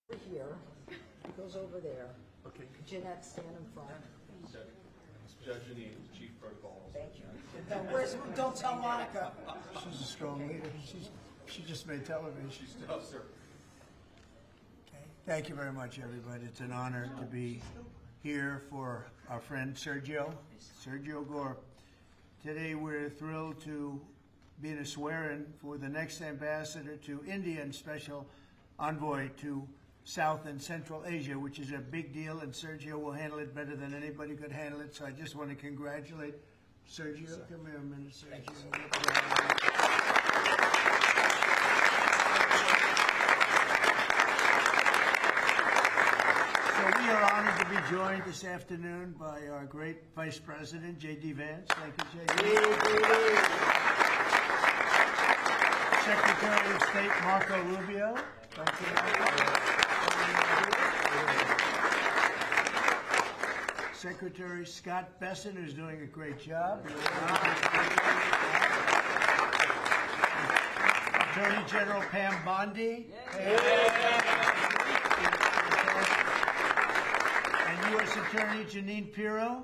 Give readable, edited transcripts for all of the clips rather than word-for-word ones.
Here, it goes over there. Okay. Jeanette, stand in front. Judge Janine, Chief Protocol. Thank you. Don't tell Monica. She's a strong leader. She just made television. Oh, sir. Okay. Thank you very much, everybody. It's an honor to be here for our friend Sergio Gore. Today we're thrilled to be in a swear-in for the next ambassador to India and special envoy to South and Central Asia, which is a big deal, and Sergio will handle it better than anybody could handle it. So I just want to congratulate Sergio. Come here a minute, Sergio. So we are honored to be joined this afternoon by our great Vice President, J.D. Vance. Thank you, J.D. Secretary of State Marco Rubio. Thank you, Marco. Secretary Scott Bessent, who's doing a great job. Attorney General Pam Bondi. And U.S. Attorney Janine Pirro.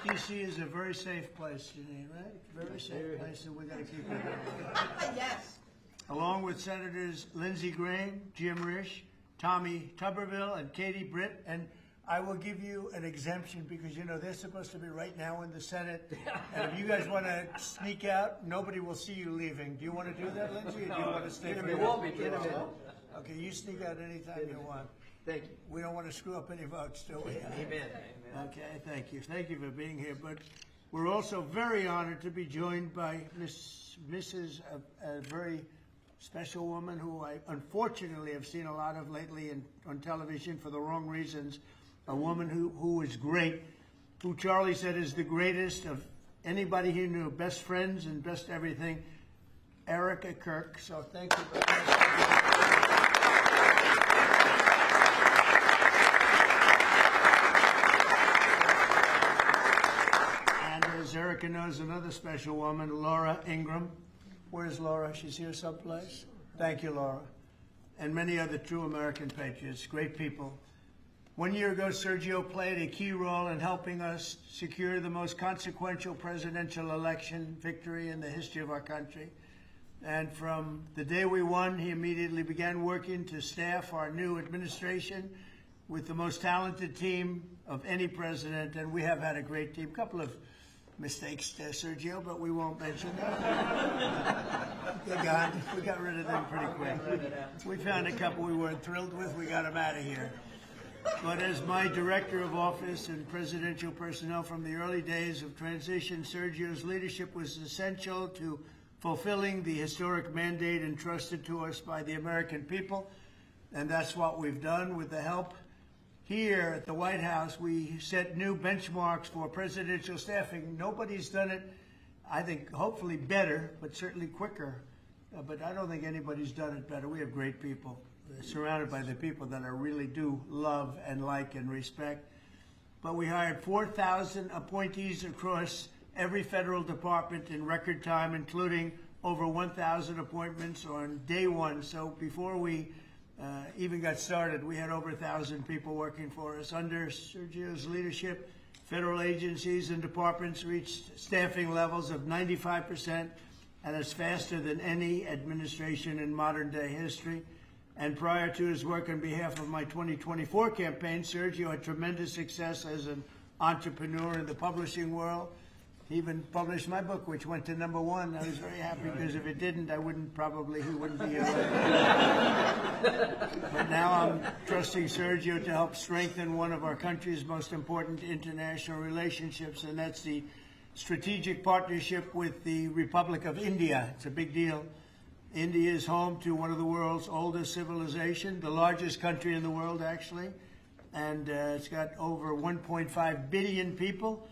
D.C. is a very safe place, Janine, right? Very safe place, and we got to keep it that way. Yes. Along with Senators Lindsey Graham, Jim Risch, Tommy Tuberville, and Katie Britt. And I will give you an exemption because, you know, they're supposed to be right now in the Senate. And if you guys want to sneak out, nobody will see you leaving. Do you want to do that, Lindsey, or do you want to stay for It won't be too long. Okay, you sneak out anytime you want. Thank you. We don't want to screw up any votes, do we? Amen. Okay, thank you. Thank you for being here. But we're also very honored to be joined by Mrs. a very special woman who I unfortunately have seen a lot of lately on television for the wrong reasons. A woman who is great, who Charlie said is the greatest of anybody he knew, best friends and best everything, Erica Kirk. So thank you very much. As Erica knows, another special woman, Laura Ingram. Where's Laura? She's here someplace. Thank you, Laura. And many other true American patriots, great people. 1 year ago, Sergio played a key role in helping us secure the most consequential presidential election victory in the history of our country. And from the day we won, he immediately began working to staff our new administration with the most talented team of any president. And we have had a great team. A couple of mistakes there, Sergio, but we won't mention that. They're gone. We got rid of them pretty quick. We found a couple we weren't thrilled with. We got them out of here. But as my director of office and presidential personnel from the early days of transition, Sergio's leadership was essential to fulfilling the historic mandate entrusted to us by the American people. And that's what we've done with the help. Here at the White House, we set new benchmarks for presidential staffing. Nobody's done it, I think, hopefully better, but certainly quicker. But I don't think anybody's done it better. We have great people, surrounded by the people that I really do love and like and respect. But we hired 4,000 appointees across every federal department in record time, including over 1,000 appointments on day one. So before we even got started, we had over 1,000 people working for us. Under Sergio's leadership, federal agencies and departments reached staffing levels of 95%, and it's faster than any administration in modern day history. And prior to his work on behalf of my 2024 campaign, Sergio had tremendous success as an entrepreneur in the publishing world. He even published my book, which went to #1. I was very happy because if it didn't, he wouldn't be here. But now I'm trusting Sergio to help strengthen one of our country's most important international relationships, and that's the strategic partnership with the Republic of India. It's a big deal. India is home to one of the world's oldest civilizations, the largest country in the world, actually, and it's got over 1.5 billion people.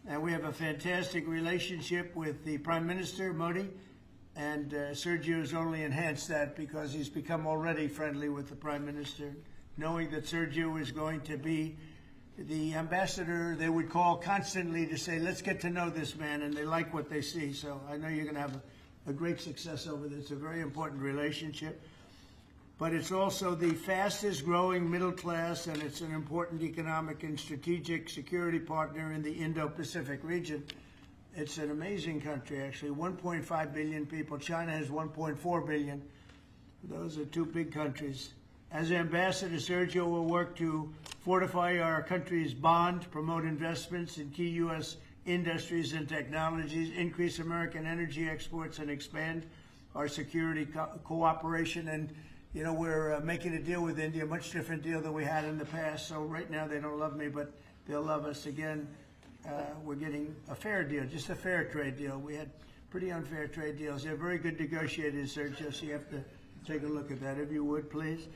And we have a fantastic relationship with the Prime Minister, Modi, and Sergio's only enhanced that because he's become already friendly with the Prime Minister, knowing that Sergio is going to be the ambassador they would call constantly to say, let's get to know this man, and they like what they see. So I know you're going to have a great success over there. It's a very important relationship. But it's also the fastest growing middle class, and it's an important economic and strategic security partner in the Indo-Pacific region. It's an amazing country, actually. 1.5 billion people. China has 1.4 billion. Those are two big countries. As ambassador, Sergio will work to fortify our country's bond, promote investments in key U.S. industries and technologies, increase American energy exports, and expand our security cooperation. And you know, we're making a deal with India, a much different deal than we had in the past. So right now they don't love me, but they'll love us again. We're getting a fair deal, just a fair trade deal. We had pretty unfair trade deals. They're very good negotiators, Sergio, so you have to take a look at that, if you would, please.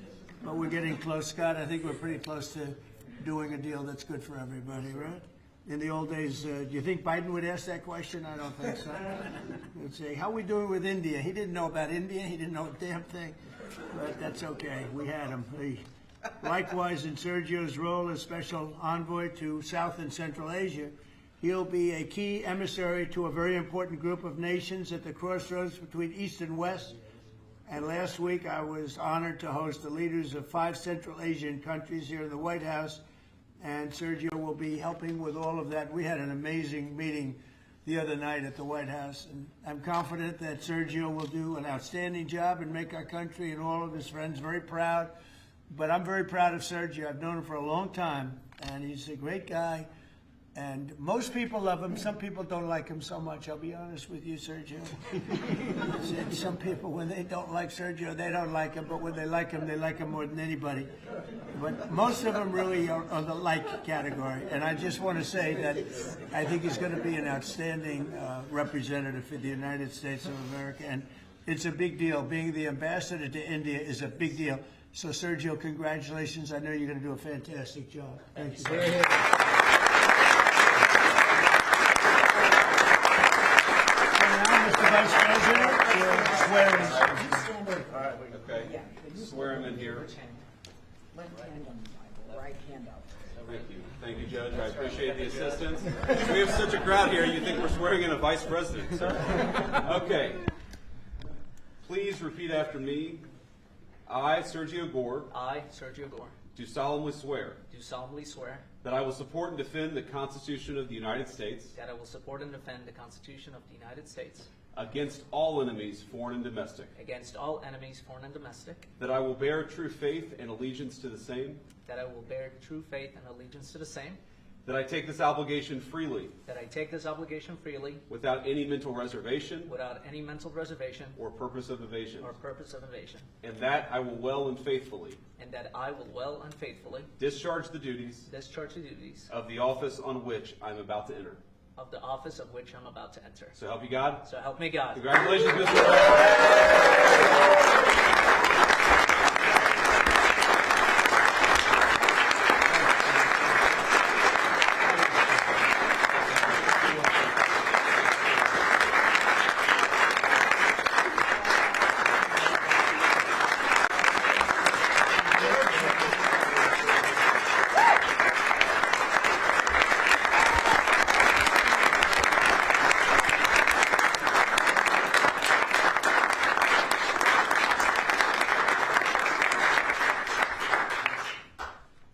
But we're getting close, Scott. I think we're pretty close to doing a deal that's good for everybody, right? In the old days, do you think Biden would ask that question? I don't think so. He'd say, how are we doing with India? He didn't know about India. He didn't know a damn thing. But that's okay. We had him. Likewise, in Sergio's role as special envoy to South and Central Asia, he'll be a key emissary to a very important group of nations at the crossroads between East and West. And last week, I was honored to host the leaders of 5 Central Asian countries here in the White House, and Sergio will be helping with all of that. We had an amazing meeting the other night at the White House, and I'm confident that Sergio will do an outstanding job and make our country and all of his friends very proud. But I'm very proud of Sergio. I've known him for a long time, and he's a great guy. And most people love him. Some people don't like him so much. I'll be honest with you, Sergio. Some people, when they don't like Sergio, they don't like him. But when they like him more than anybody. But most of them really are the like category. And I just want to say that I think he's going to be an outstanding representative for the United States of America. And it's a big deal. Being the ambassador to India is a big deal. So, Sergio, congratulations. I know you're going to do a fantastic job. Thank you. Mr. Vice President, swearing. Okay. Swear him in here. Left hand up, right hand up. Thank you. Thank you, Judge. I appreciate the assistance. We have such a crowd here, you think we're swearing in a vice president, sir. Okay. Please repeat after me. I, Sergio Gore, I, Sergio Gore, do solemnly swear do solemnly swear that I will support and defend the Constitution of the United States that I will support and defend the Constitution of the United States against all enemies, foreign and domestic, against all enemies, foreign and domestic, that I will bear true faith and allegiance to the same, that I will bear true faith and allegiance to the same, that I take this obligation freely that I take this obligation freely without any mental reservation without any mental reservation or purpose of evasion, or purpose of evasion, and that I will well and faithfully and that I will well and faithfully discharge the duties discharge the duties of the office on which I am about to enter. of the office of which I'm about to enter. So help you God. So help me God. Congratulations, Mr. President.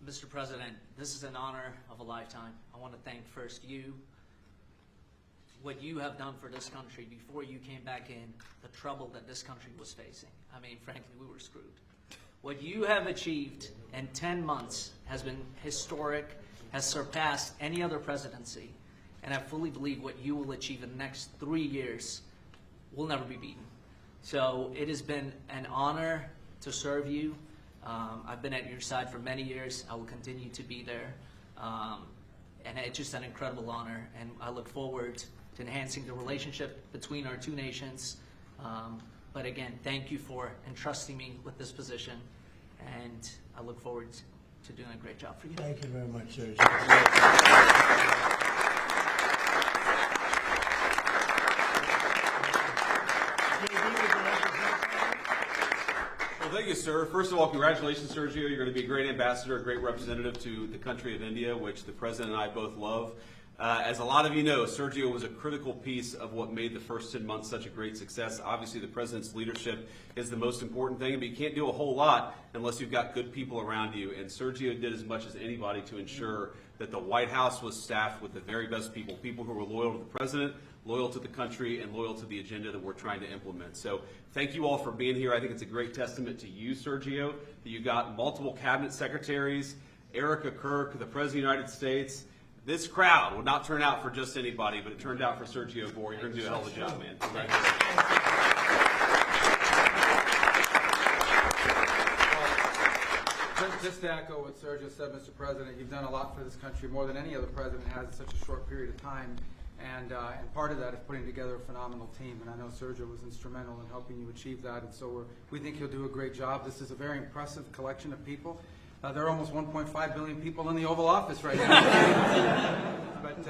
Mr. President, this is an honor of a lifetime. I want to thank first you, what you have done for this country before you came back in, the trouble that this country was facing. I mean, frankly, we were screwed. What you have achieved in 10 months has been historic, has surpassed any other presidency, and I fully believe what you will achieve in the next 3 years will never be beaten. So it has been an honor to serve you. I've been at your side for many years. I will continue to be there. And it's just an incredible honor. And I look forward to enhancing the relationship between our two nations. But again, thank you for entrusting me with this position. And I look forward to doing a great job for you. Thank you very much, Sergio. Well, thank you, sir. First of all, congratulations, Sergio. You're going to be a great ambassador, a great representative to the country of India, which the President and I both love. As a lot of you know, Sergio was a critical piece of what made the first 10 months such a great success. Obviously, the president's leadership is the most important thing, but you can't do a whole lot unless you've got good people around you. And Sergio did as much as anybody to ensure that the White House was staffed with the very best people, people who were loyal to the president, loyal to the country, and loyal to the agenda that we're trying to implement. So thank you all for being here. I think it's a great testament to you, Sergio, that you got multiple cabinet secretaries, Erica Kirk, the President of the United States. This crowd would not turn out for just anybody, but it turned out for Sergio Gore. You're going to do a hell of a job, man. Congratulations. Just to echo what Sergio said, Mr. President, you've done a lot for this country, more than any other president has in such a short period of time. And part of that is putting together a phenomenal team. And I know Sergio was instrumental in helping you achieve that. And so we think he'll do a great job. This is a very impressive collection of people. There are almost 1.5 billion people in the Oval Office right now. but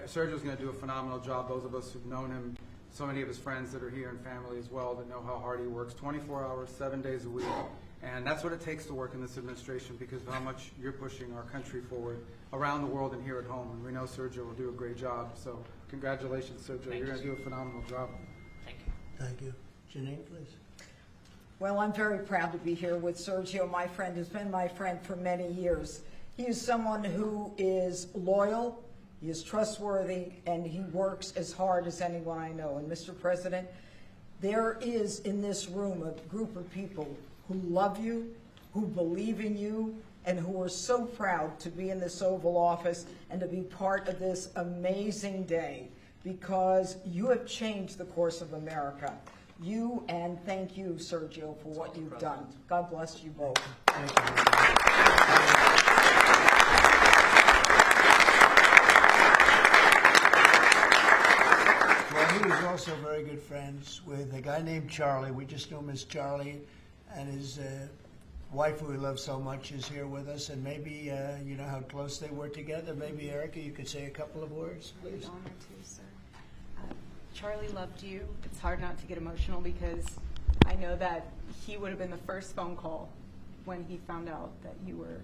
Sergio's going to do a phenomenal job. Those of us who've known him, so many of his friends that are here and family as well, that know how hard he works, 24 hours, 7 days a week. And that's what it takes to work in this administration, because of how much you're pushing our country forward around the world and here at home. And we know Sergio will do a great job. So congratulations, Sergio. You're going to do a phenomenal job. Thank you. Thank you. Janine, please. Well, I'm very proud to be here with Sergio, my friend, who's been my friend for many years. He is someone who is loyal, he is trustworthy, and he works as hard as anyone I know. And Mr. President, there is in this room a group of people who love you, who believe in you, and who are so proud to be in this Oval Office and to be part of this amazing day, because you have changed the course of America. You, and thank you, Sergio, for what you've done. God bless you both. Thank you. Well, he was also very good friends with a guy named Charlie. We just knew him as Charlie, and his wife, who we love so much, is here with us. And maybe, you know how close they were together. Maybe, Erica, you could say a couple of words, please. An honor to, sir. Charlie loved you. It's hard not to get emotional because I know that he would have been the first phone call when he found out that you were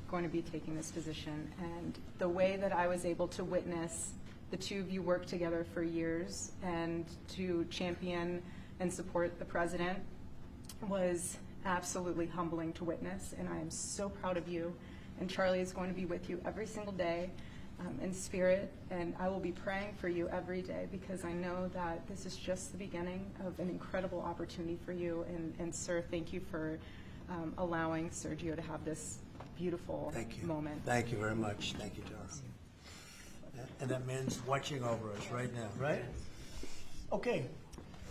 going to be taking this position. And the way that I was able to witness the two of you work together for years and to champion and support the president was absolutely humbling to witness. And I am so proud of you. And Charlie is going to be with you every single day. In spirit, and I will be praying for you every day, because I know that this is just the beginning of an incredible opportunity for you. And sir, thank you for allowing Sergio to have this beautiful moment. Thank you very much. Thank you, Charles. And that man's watching over us right now, right? Okay.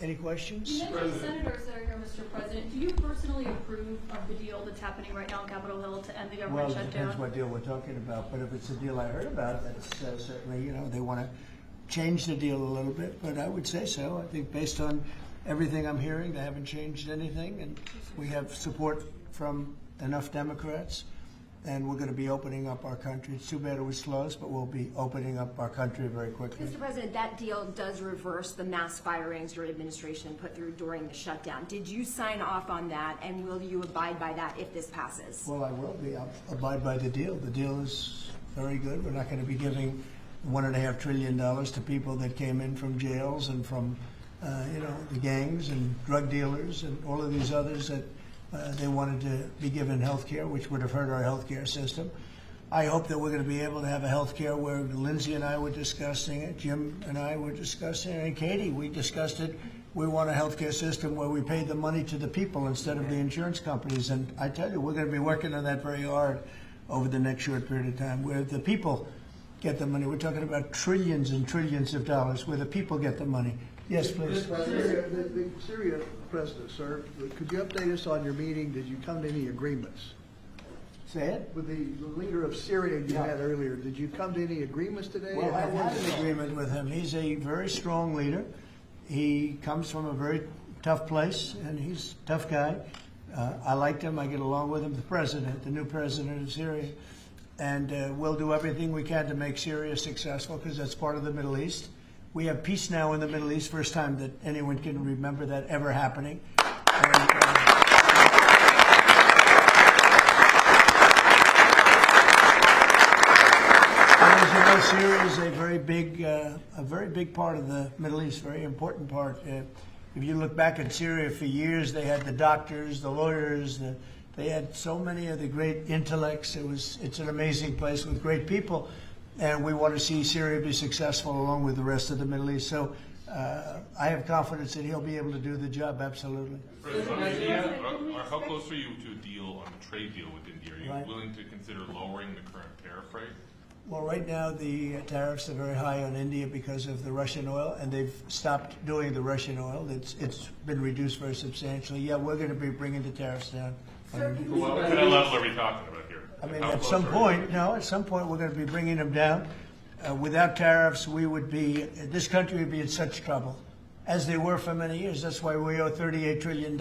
Any questions? You mentioned senators that are here, Mr. President. Do you personally approve of the deal that's happening right now on Capitol Hill to end the government Well, it shutdown? depends what deal we're talking about, but if it's a deal I heard about, that's certainly, you know, they want to change the deal a little bit, but I would say so. I think based on everything I'm hearing, they haven't changed anything, and we have support from enough Democrats, and we're going to be opening up our country. It's too bad it was closed, but we'll be opening up our country very quickly. Mr. President, that deal does reverse the mass firings your administration put through during the shutdown. Did you sign off on that, and will you abide by that if this passes? Well, I will be. I'll abide by the deal. The deal is very good. We're not going to be giving $1.5 trillion to people that came in from jails and from, you know, the gangs and drug dealers and all of these others that they wanted to be given health care, which would have hurt our health care system. I hope that we're going to be able to have a health care where Lindsay and I were discussing it, Jim and I were discussing it, and Katie, we discussed it. We want a health care system where we pay the money to the people instead of the insurance companies. And I tell you, we're going to be working on that very hard over the next short period of time, where the people get the money. We're talking about trillions and trillions of dollars where the people get the money. Yes, please. The Syria president, sir, could you update us on your meeting? Did you come to any agreements? Say it. With the leader of Syria you had earlier, did you come to any agreements today? Well, I've had an agreement with him. He's a very strong leader. He comes from a very tough place, and he's a tough guy. I liked him. I get along with him. The president, the new president of Syria. And we'll do everything we can to make Syria successful, because that's part of the Middle East. We have peace now in the Middle East, first time that anyone can remember that ever happening. And, Syria is a very big part of the Middle East, very important part. If you look back at Syria for years, they had the doctors, the lawyers, they had so many of the great intellects. It's an amazing place with great people, and we want to see Syria be successful along with the rest of the Middle East. So I have confidence that he'll be able to do the job, absolutely. How close are you to a deal on the trade deal with India? Are you Right. willing to consider lowering the current tariff rate? Well, right now the tariffs are very high on India because of the Russian oil, and they've stopped doing the Russian oil. It's been reduced very substantially. Yeah, we're going to be bringing the tariffs down. What kind of level are we talking about here? I mean, How at close some are point, no, at some point we're going to be bringing them down. Without tariffs, this country would be in such trouble, as they were for many years. That's why we owe $38 trillion.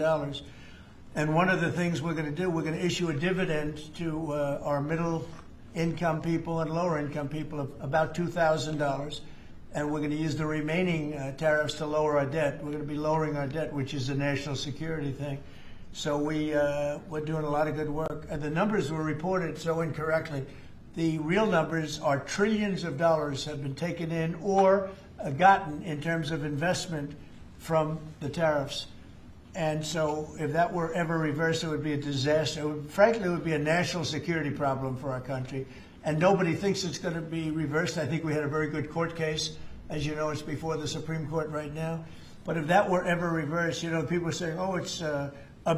And one of the things we're going to do, we're going to issue a dividend to our middle income people and lower income people of about $2,000. And we're going to use the remaining tariffs to lower our debt. We're going to be lowering our debt, which is a national security thing. So we're doing a lot of good work. And the numbers were reported so incorrectly. The real numbers are trillions of dollars have been taken in or gotten in terms of investment from the tariffs. And so if that were ever reversed, it would be a disaster. Frankly, it would be a national security problem for our country. And nobody thinks it's going to be reversed. I think we had a very good court case. As you know, it's before the Supreme Court right now. But if that were ever reversed, people are saying, oh, it's $1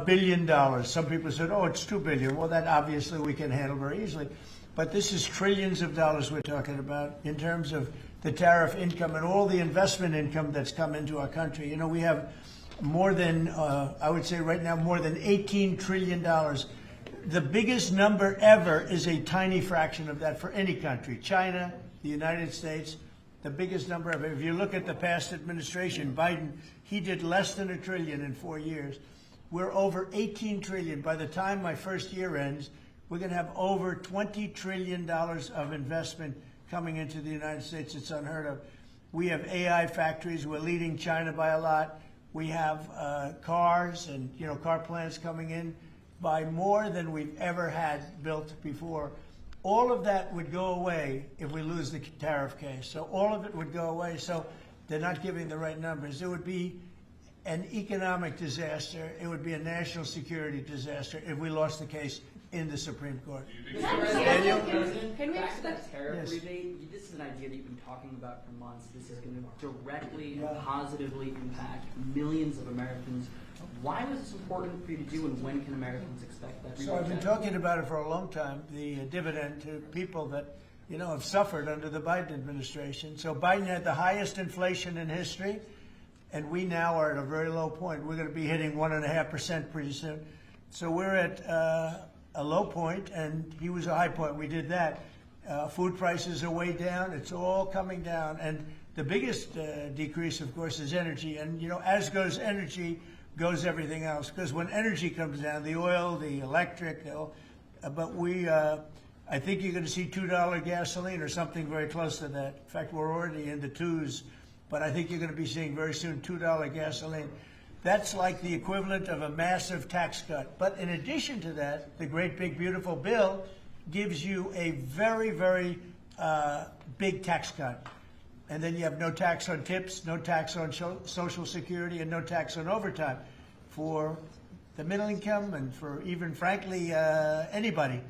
billion. Some people said, oh, it's $2 billion. Well, that obviously we can handle very easily. But this is trillions of dollars we're talking about in terms of the tariff income and all the investment income that's come into our country. We have more than, I would say right now, more than $18 trillion. The biggest number ever is a tiny fraction of that for any country. China, the United States, the biggest number ever. If you look at the past administration, Biden, he did less than $1 trillion in 4 years. We're over $18 trillion. By the time my first year ends, we're going to have over $20 trillion of investment coming into the United States. It's unheard of. We have AI factories. We're leading China by a lot. We have cars and car plants coming in by more than we've ever had built before. All of that would go away if we lose the tariff case. So all of it would go away. So they're not giving the right numbers. It would be an economic disaster. It would be a national security disaster if we lost the case in the Supreme Court. Can we expect that tariff Yes. rebate? This is an idea that you've been talking about for months. This is going to directly and positively impact millions of Americans. Why was this important for you to do, and when can Americans expect that rebate? So I've been talking about it for a long time, the dividend to people that, have suffered under the Biden administration. So Biden had the highest inflation in history, and we now are at a very low point. We're going to be hitting 1.5% pretty soon. So we're at a low point, and he was a high point. We did that. Food prices are way down. It's all coming down. And the biggest decrease, of course, is energy. And, as goes energy, goes everything else. Because when energy comes down, the oil, the electric, I think you're going to see $2 gasoline or something very close to that. In fact, we're already in the twos. But I think you're going to be seeing very soon $2 gasoline. That's like the equivalent of a massive tax cut. But in addition to that, the great big beautiful bill gives you a very, very big tax cut. And then you have no tax on tips, no tax on Social Security, and no tax on overtime for the middle income and for even, frankly, anybody.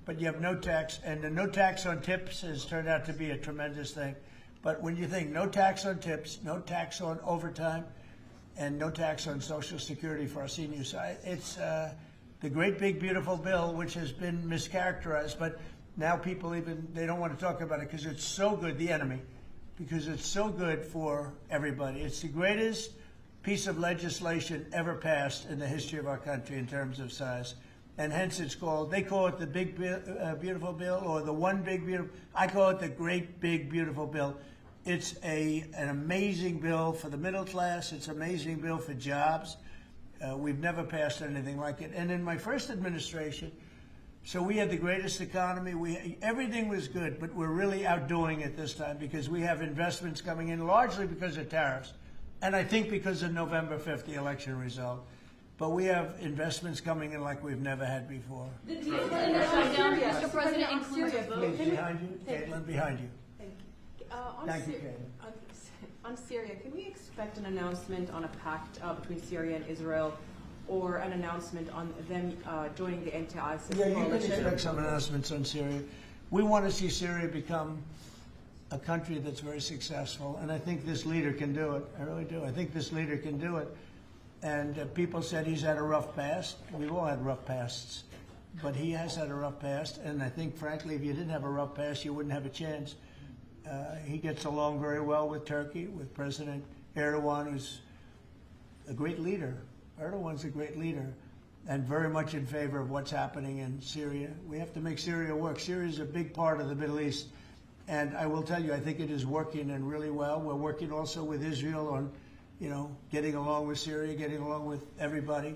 But you have no tax, and the no tax on tips has turned out to be a tremendous thing. But when you think no tax on tips, no tax on overtime, and no tax on Social Security for our seniors, it's the great big beautiful bill, which has been mischaracterized. But now people they don't want to talk about it because it's so good, the enemy, because it's so good for everybody. It's the greatest piece of legislation ever passed in the history of our country in terms of size. And hence they call it the big beautiful bill, or the one big beautiful. I call it the great big beautiful bill. It's an amazing bill for the middle class. It's an amazing bill for jobs. We've never passed anything like it. And in my first administration, so we had the greatest economy. Everything was good, but we're really outdoing it this time because we have investments coming in largely because of tariffs, and I think because of November 5th, the election result. But we have investments coming in like we've never had before. The deal in the shutdown, Mr. President, includes a vote. Please, behind you, Caitlin, behind you. Thank you, Caitlin. On Syria, can we expect an announcement on a pact between Syria and Israel, or an announcement on them joining the anti-ISIS Yeah, you can coalition? expect some announcements on Syria. We want to see Syria become a country that's very successful, and I think this leader can do it. I really do. I think this leader can do it. And people said he's had a rough past. We've all had rough pasts. But he has had a rough past, and I think, frankly, if you didn't have a rough past, you wouldn't have a chance. He gets along very well with Turkey, with President Erdogan, who's a great leader. Erdogan's a great leader, and very much in favor of what's happening in Syria. We have to make Syria work. Syria is a big part of the Middle East, and I will tell you, I think it is working and really well. We're working also with Israel on, getting along with Syria, getting along with everybody,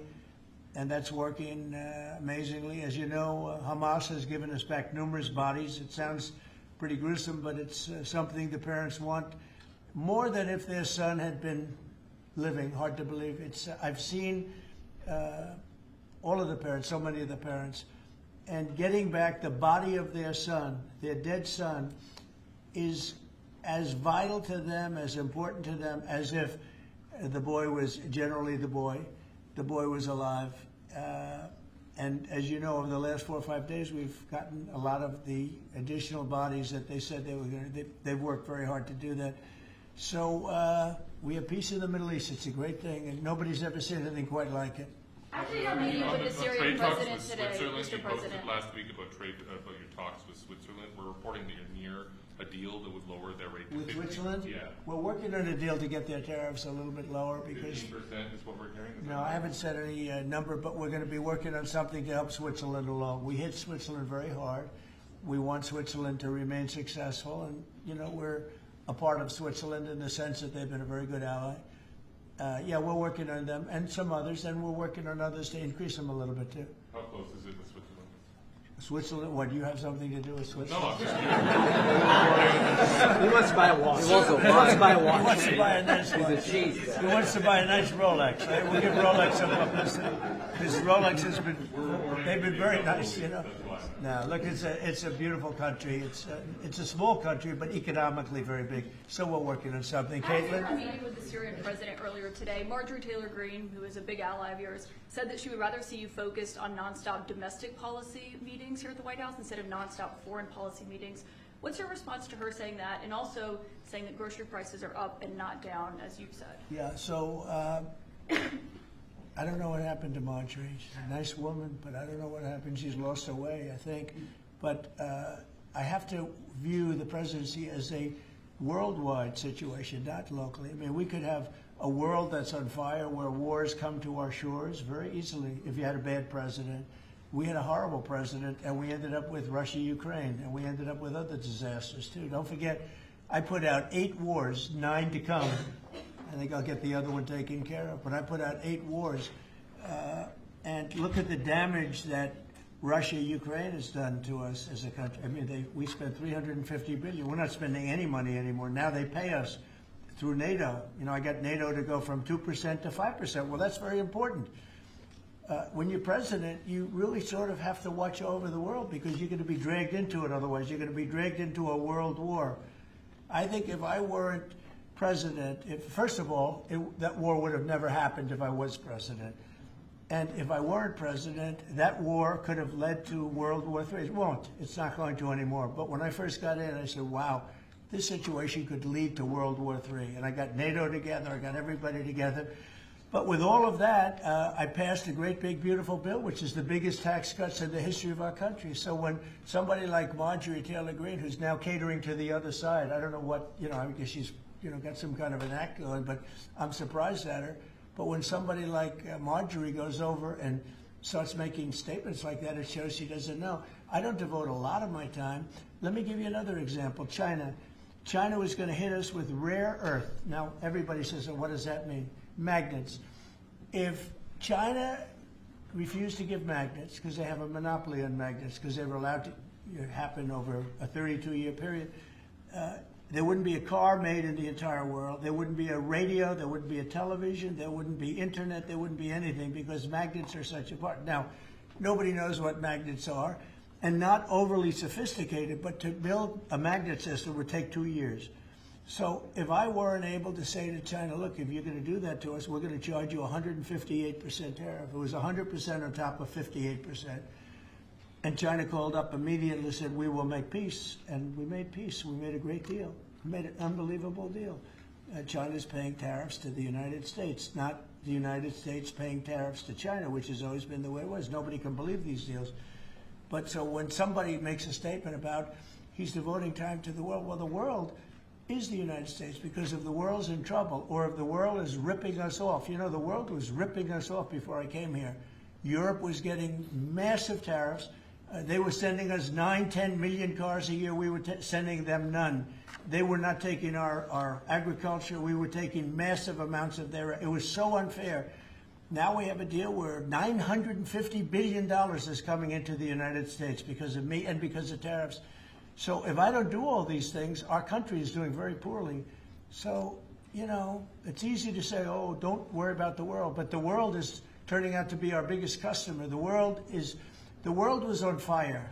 and that's working amazingly. As you know, Hamas has given us back numerous bodies. It sounds pretty gruesome, but it's something the parents want more than if their son had been living. Hard to believe. I've seen all of the parents, so many of the parents, and getting back the body of their son, their dead son, is as vital to them, as important to them, as if the boy was generally the boy was alive. And as you know, over the last 4 or 5 days, we've gotten a lot of the additional bodies that they said they were going to. They've worked very hard to do that. So we have peace in the Middle East. It's a great thing, and nobody's ever seen anything quite like it. After your meeting with the Syrian president today, Switzerland, Mr. you posted President. last week about your talks with Switzerland. We're reporting that you're near a deal that would lower their rate to With 50%. Switzerland? Yeah. We're working on a deal to get their tariffs a little bit lower because. 15% is what we're hearing. Is No, that I right? haven't said any number, but we're going to be working on something to help Switzerland along. We hit Switzerland very hard. We want Switzerland to remain successful, and we're a part of Switzerland in the sense that they've been a very good ally. Yeah, we're working on them and some others, and we're working on others to increase them a little bit too. How close is it with Switzerland? Switzerland, what, do you have something to do with No, Switzerland? I'm just curious. He wants to buy a watch. He wants to buy a watch. He wants to buy a nice watch. He's a cheese. He wants to buy a nice Rolex. Right? We'll give Rolex some publicity. Because Rolex has been, they've been very nice, Now, look, it's a beautiful country. It's a small country, but economically very big. So we're working on something. After a Caitlin? meeting with the Syrian president earlier today, Marjorie Taylor Greene, who is a big ally of yours, said that she would rather see you focused on nonstop domestic policy meetings here at the White House instead of nonstop foreign policy meetings. What's your response to her saying that, and also saying that grocery prices are up and not down, as you've said? Yeah, so I don't know what happened to Marjorie. She's a nice woman, but I don't know what happened. She's lost her way, I think. But I have to view the presidency as a worldwide situation, not locally. I mean, we could have a world that's on fire where wars come to our shores very easily if you had a bad president. We had a horrible president, and we ended up with Russia, Ukraine, and we ended up with other disasters, too. Don't forget, I put out 8 wars, 9 to come. I think I'll get the other one taken care of. But I put out 8 wars. And look at the damage that Russia, Ukraine has done to us as a country. I mean, we spent $350 billion. We're not spending any money anymore. Now they pay us through NATO. I got NATO to go from 2% to 5%. Well, that's very important. When you're president, you really sort of have to watch over the world because you're going to be dragged into it. Otherwise, you're going to be dragged into a world war. I think if I weren't president, first of all, that war would have never happened if I was president. And if I weren't president, that war could have led to World War III. It won't. It's not going to anymore. But when I first got in, I said, wow, this situation could lead to World War III. And I got NATO together. I got everybody together. But with all of that, I passed a great, big, beautiful bill, which is the biggest tax cuts in the history of our country. So when somebody like Marjorie Taylor Greene, who's now catering to the other side, I don't know what, I guess she's, got some kind of an act going, but I'm surprised at her. But when somebody like Marjorie goes over and starts making statements like that, it shows she doesn't know. I don't devote a lot of my time. Let me give you another example. China. China was going to hit us with rare earth. Now, everybody says, oh, what does that mean? Magnets. If China refused to give magnets, because they have a monopoly on magnets, because they were allowed to happen over a 32-year period, there wouldn't be a car made in the entire world. There wouldn't be a radio. There wouldn't be a television. There wouldn't be internet. There wouldn't be anything because magnets are such a part. Now, nobody knows what magnets are, and not overly sophisticated, but to build a magnet system would take 2 years. So if I weren't able to say to China, look, if you're going to do that to us, we're going to charge you 158% tariff. It was 100% on top of 58%. And China called up immediately and said, we will make peace. And we made peace. We made a great deal. We made an unbelievable deal. China's paying tariffs to the United States, not the United States paying tariffs to China, which has always been the way it was. Nobody can believe these deals. But so when somebody makes a statement about he's devoting time to the world, well, the world is the United States, because if the world's in trouble or if the world is ripping us off, you know, the world was ripping us off before I came here. Europe was getting massive tariffs. They were sending us 9-10 million cars a year. We were sending them none. They were not taking our agriculture. We were taking massive amounts of their. It was so unfair. Now we have a deal where $950 billion is coming into the United States because of me and because of tariffs. So if I don't do all these things, our country is doing very poorly. So, you know, it's easy to say, oh, don't worry about the world. But the world is turning out to be our biggest customer. The world was on fire.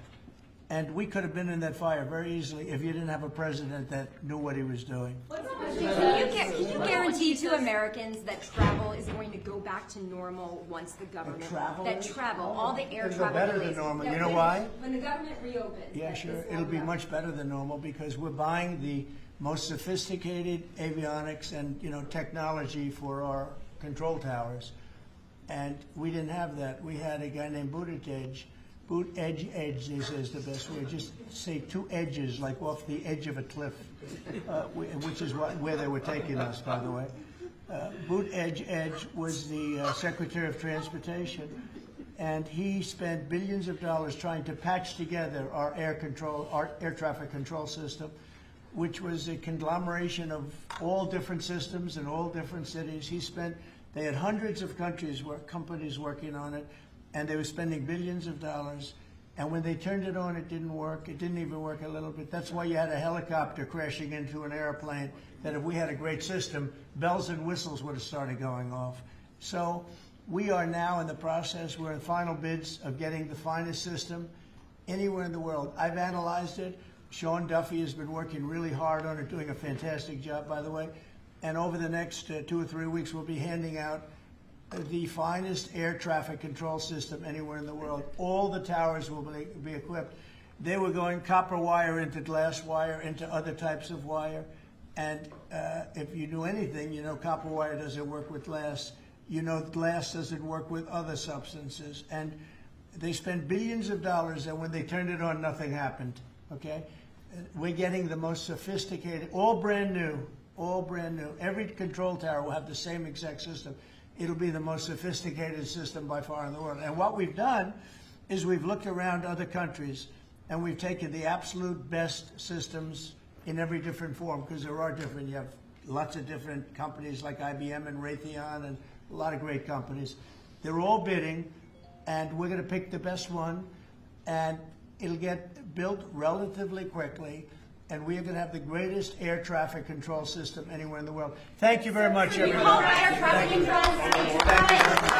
And we could have been in that fire very easily if you didn't have a president that knew what he was doing. Can you guarantee to Americans that travel is going to go back to normal once the government all the air It'll travel go better delays, than normal. that You know when- why? When the government reopens. Yeah, that sure. this It'll be will- much better than normal because we're buying the most sophisticated avionics and, you know, technology for our control towers. And we didn't have that. We had a guy named Buttigieg. Edge, they say is the best way. Just say two edges, like off the edge of a cliff, which is where they were taking us, by the way. Buttigieg was the Secretary of Transportation, and he spent billions of dollars trying to patch together our air traffic control system, which was a conglomeration of all different systems in all different cities. They had hundreds of companies working on it, and they were spending billions of dollars. And when they turned it on, it didn't work. It didn't even work a little bit. That's why you had a helicopter crashing into an airplane, that if we had a great system, bells and whistles would have started going off. So we are now in the process, we're in final bids of getting the finest system anywhere in the world. I've analyzed it. Sean Duffy has been working really hard on it, doing a fantastic job, by the way. And over the next 2 or 3 weeks, we'll be handing out the finest air traffic control system anywhere in the world. All the towers will be equipped. They were going copper wire into glass wire into other types of wire. And if you knew anything, you know copper wire doesn't work with glass. You know glass doesn't work with other substances. And they spent billions of dollars, and when they turned it on, nothing happened. Okay? We're getting the most sophisticated, all brand new. Every control tower will have the same exact system. It'll be the most sophisticated system by far in the world. And what we've done is we've looked around other countries and we've taken the absolute best systems in every different form, because there are different. You have lots of different companies like IBM and Raytheon and a lot of great companies. They're all bidding, and we're going to pick the best one, and it'll get built relatively quickly. And we are going to have the greatest air traffic control system anywhere in the world. Thank you very much, everyone. Air traffic control. Thank you.